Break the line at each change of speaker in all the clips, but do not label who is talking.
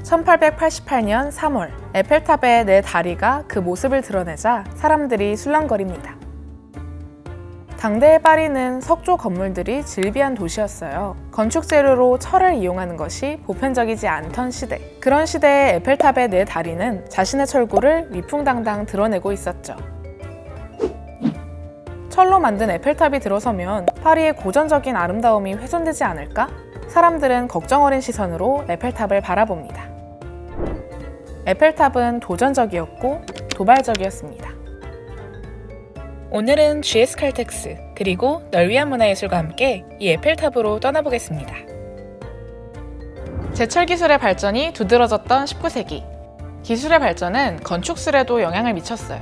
1888년 3월, 에펠탑의 네 다리가 그 모습을 드러내자 사람들이 술렁거립니다. 당대의 파리는 석조 건물들이 즐비한 도시였어요. 건축 재료로 철을 이용하는 것이 보편적이지 않던 시대. 그런 시대의 에펠탑의 네 다리는 자신의 철구를 위풍당당 드러내고 있었죠. 철로 만든 에펠탑이 들어서면 파리의 고전적인 아름다움이 훼손되지 않을까? 사람들은 걱정 어린 시선으로 에펠탑을 바라봅니다. 에펠탑은 도전적이었고 도발적이었습니다. 오늘은 GS 칼텍스 그리고 널 위한 문화예술과 함께 이 에펠탑으로 떠나보겠습니다. 제철 기술의 발전이 두드러졌던 19세기. 기술의 발전은 건축술에도 영향을 미쳤어요.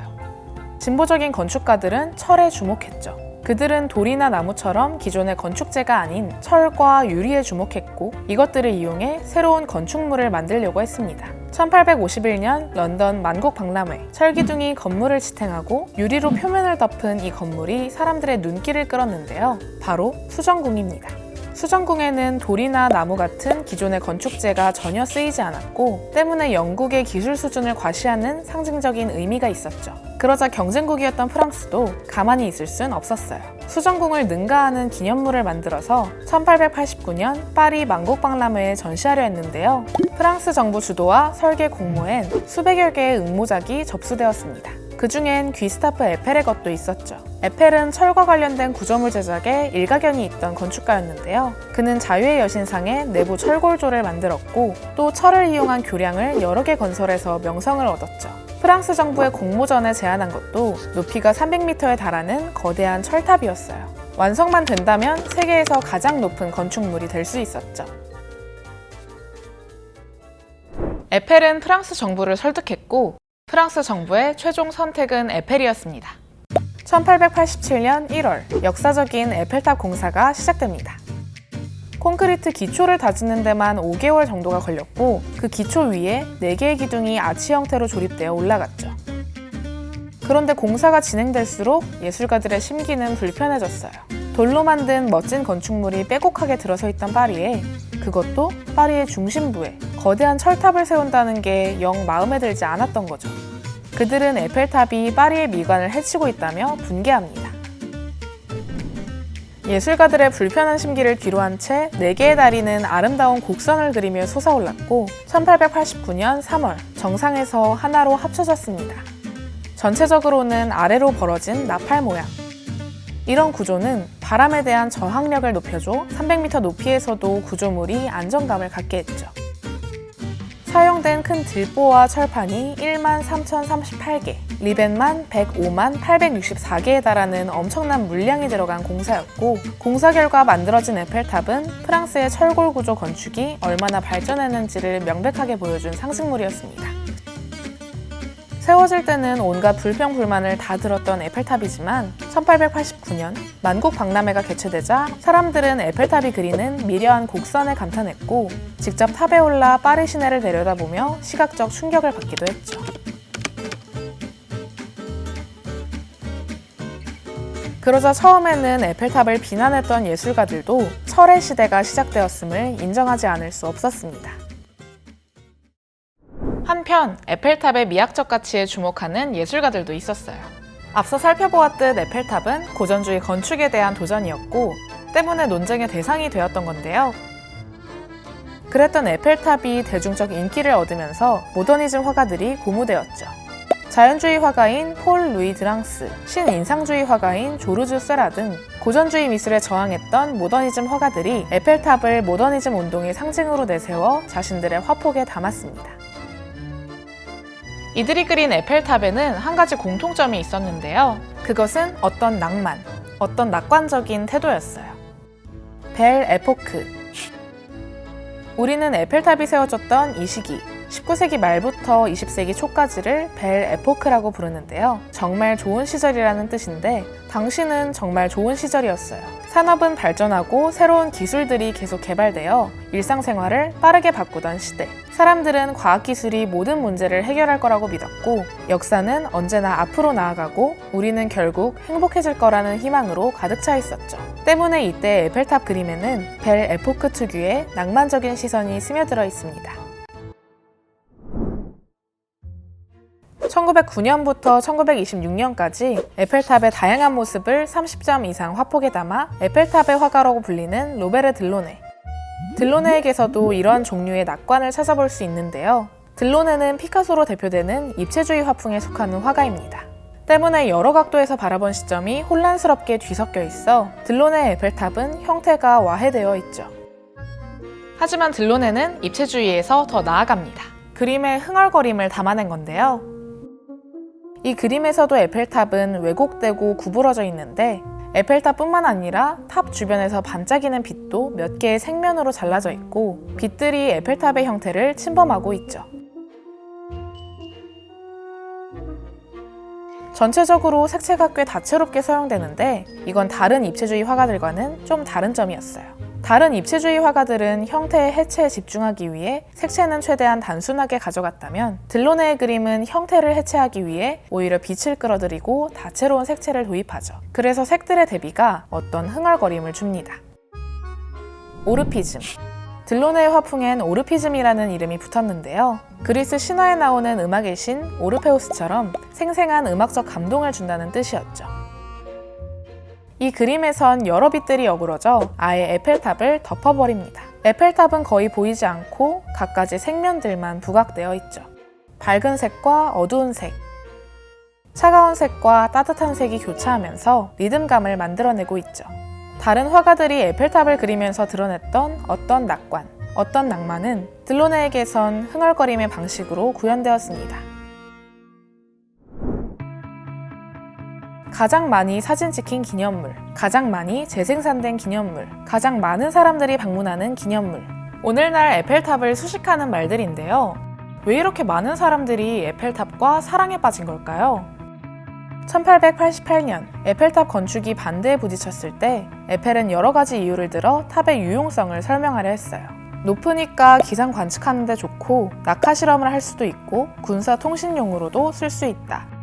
진보적인 건축가들은 철에 주목했죠. 그들은 돌이나 나무처럼 기존의 건축재가 아닌 철과 유리에 주목했고 이것들을 이용해 새로운 건축물을 만들려고 했습니다. 1851년 런던 만국박람회, 철기둥이 건물을 지탱하고 유리로 표면을 덮은 이 건물이 사람들의 눈길을 끌었는데요. 바로 수정궁입니다. 수정궁에는 돌이나 나무 같은 기존의 건축재가 전혀 쓰이지 않았고 때문에 영국의 기술 수준을 과시하는 상징적인 의미가 있었죠. 그러자 경쟁국이었던 프랑스도 가만히 있을 순 없었어요. 수정궁을 능가하는 기념물을 만들어서 1889년 파리 만국박람회에 전시하려 했는데요. 프랑스 정부 주도와 설계 공모엔 수백여 개의 응모작이 접수되었습니다. 그 중엔 귀스타프 에펠의 것도 있었죠. 에펠은 철과 관련된 구조물 제작에 일가견이 있던 건축가였는데요. 그는 자유의 여신상의 내부 철골조를 만들었고 또 철을 이용한 교량을 여러 개 건설해서 명성을 얻었죠. 프랑스 정부의 공모전에 제안한 것도 높이가 300m에 달하는 거대한 철탑이었어요. 완성만 된다면 세계에서 가장 높은 건축물이 될 수 있었죠. 에펠은 프랑스 정부를 설득했고 프랑스 정부의 최종 선택은 에펠이었습니다. 1887년 1월, 역사적인 에펠탑 공사가 시작됩니다. 콘크리트 기초를 다지는 데만 5개월 정도가 걸렸고 그 기초 위에 4개의 기둥이 아치 형태로 조립되어 올라갔죠. 그런데 공사가 진행될수록 예술가들의 심기는 불편해졌어요. 돌로 만든 멋진 건축물이 빼곡하게 들어서 있던 파리에, 그것도 파리의 중심부에 거대한 철탑을 세운다는 게 영 마음에 들지 않았던 거죠. 그들은 에펠탑이 파리의 미관을 해치고 있다며 분개합니다. 예술가들의 불편한 심기를 뒤로한 채 4개의 다리는 아름다운 곡선을 그리며 솟아올랐고 1889년 3월 정상에서 하나로 합쳐졌습니다. 전체적으로는 아래로 벌어진 나팔 모양. 이런 구조는 바람에 대한 저항력을 높여줘 300m 높이에서도 구조물이 안정감을 갖게 했죠. 사용된 큰 들보와 철판이 13,038개, 리벤만 105만 864개에 달하는 엄청난 물량이 들어간 공사였고 공사 결과 만들어진 에펠탑은 프랑스의 철골 구조 건축이 얼마나 발전했는지를 명백하게 보여준 상징물이었습니다. 세워질 때는 온갖 불평불만을 다 들었던 에펠탑이지만 1889년 만국박람회가 개최되자 사람들은 에펠탑이 그리는 미려한 곡선에 감탄했고 직접 탑에 올라 파리 시내를 내려다보며 시각적 충격을 받기도 했죠. 그러자 처음에는 에펠탑을 비난했던 예술가들도 철의 시대가 시작되었음을 인정하지 않을 수 없었습니다. 한편 에펠탑의 미학적 가치에 주목하는 예술가들도 있었어요. 앞서 살펴보았듯 에펠탑은 고전주의 건축에 대한 도전이었고 때문에 논쟁의 대상이 되었던 건데요. 그랬던 에펠탑이 대중적 인기를 얻으면서 모더니즘 화가들이 고무되었죠. 자연주의 화가인 폴 루이 드랑스, 신인상주의 화가인 조르주 세라 등 고전주의 미술에 저항했던 모더니즘 화가들이 에펠탑을 모더니즘 운동의 상징으로 내세워 자신들의 화폭에 담았습니다. 이들이 그린 에펠탑에는 한 가지 공통점이 있었는데요. 그것은 어떤 낭만, 어떤 낙관적인 태도였어요. 벨 에포크. 우리는 에펠탑이 세워졌던 이 시기, 19세기 말부터 20세기 초까지를 벨 에포크라고 부르는데요. 정말 좋은 시절이라는 뜻인데 당시는 정말 좋은 시절이었어요. 산업은 발전하고 새로운 기술들이 계속 개발되어 일상생활을 빠르게 바꾸던 시대. 사람들은 과학기술이 모든 문제를 해결할 거라고 믿었고 역사는 언제나 앞으로 나아가고 우리는 결국 행복해질 거라는 희망으로 가득 차 있었죠. 때문에 이때 에펠탑 그림에는 벨 에포크 특유의 낭만적인 시선이 스며들어 있습니다. 1909년부터 1926년까지 에펠탑의 다양한 모습을 30점 이상 화폭에 담아 에펠탑의 화가라고 불리는 로베르 들로네. 들로네에게서도 이런 종류의 낙관을 찾아볼 수 있는데요. 들로네는 피카소로 대표되는 입체주의 화풍에 속하는 화가입니다. 때문에 여러 각도에서 바라본 시점이 혼란스럽게 뒤섞여 있어 들로네 에펠탑은 형태가 와해되어 있죠. 하지만 들로네는 입체주의에서 더 나아갑니다. 그림의 흥얼거림을 담아낸 건데요. 이 그림에서도 에펠탑은 왜곡되고 구부러져 있는데 에펠탑뿐만 아니라 탑 주변에서 반짝이는 빛도 몇 개의 색면으로 잘라져 있고 빛들이 에펠탑의 형태를 침범하고 있죠. 전체적으로 색채가 꽤 다채롭게 사용되는데 이건 다른 입체주의 화가들과는 좀 다른 점이었어요. 다른 입체주의 화가들은 형태의 해체에 집중하기 위해 색채는 최대한 단순하게 가져갔다면 들로네의 그림은 형태를 해체하기 위해 오히려 빛을 끌어들이고 다채로운 색채를 도입하죠. 그래서 색들의 대비가 어떤 흥얼거림을 줍니다. 오르피즘. 들로네의 화풍엔 오르피즘이라는 이름이 붙었는데요. 그리스 신화에 나오는 음악의 신 오르페우스처럼 생생한 음악적 감동을 준다는 뜻이었죠. 이 그림에선 여러 빛들이 어우러져 아예 에펠탑을 덮어버립니다. 에펠탑은 거의 보이지 않고 갖가지 색면들만 부각되어 있죠. 밝은 색과 어두운 색, 차가운 색과 따뜻한 색이 교차하면서 리듬감을 만들어내고 있죠. 다른 화가들이 에펠탑을 그리면서 드러냈던 어떤 낙관, 어떤 낭만은 들로네에게선 흥얼거림의 방식으로 구현되었습니다. 가장 많이 사진 찍힌 기념물, 가장 많이 재생산된 기념물, 가장 많은 사람들이 방문하는 기념물. 오늘날 에펠탑을 수식하는 말들인데요. 왜 이렇게 많은 사람들이 에펠탑과 사랑에 빠진 걸까요? 1888년 에펠탑 건축이 반대에 부딪혔을 때 에펠은 여러 가지 이유를 들어 탑의 유용성을 설명하려 했어요. 높으니까 기상 관측하는 데 좋고 낙하 실험을 할 수도 있고 군사 통신용으로도 쓸 수 있다.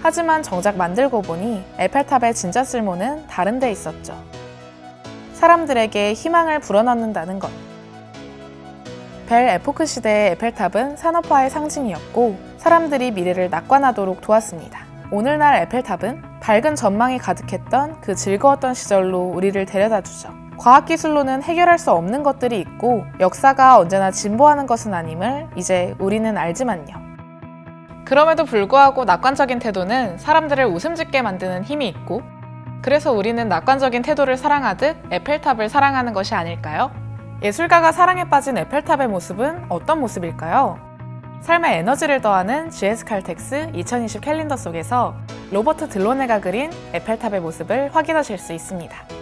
하지만 정작 만들고 보니 에펠탑의 진짜 쓸모는 다른 데 있었죠. 사람들에게 희망을 불어넣는다는 것. 벨 에포크 시대의 에펠탑은 산업화의 상징이었고 사람들이 미래를 낙관하도록 도왔습니다. 오늘날 에펠탑은 밝은 전망이 가득했던 그 즐거웠던 시절로 우리를 데려다주죠. 과학기술로는 해결할 수 없는 것들이 있고 역사가 언제나 진보하는 것은 아님을 이제 우리는 알지만요. 그럼에도 불구하고 낙관적인 태도는 사람들을 웃음 짓게 만드는 힘이 있고 그래서 우리는 낙관적인 태도를 사랑하듯 에펠탑을 사랑하는 것이 아닐까요? 예술가가 사랑에 빠진 에펠탑의 모습은 어떤 모습일까요? 삶의 에너지를 더하는 GS 칼텍스 2020 캘린더 속에서 로버트 들로네가 그린 에펠탑의 모습을 확인하실 수 있습니다.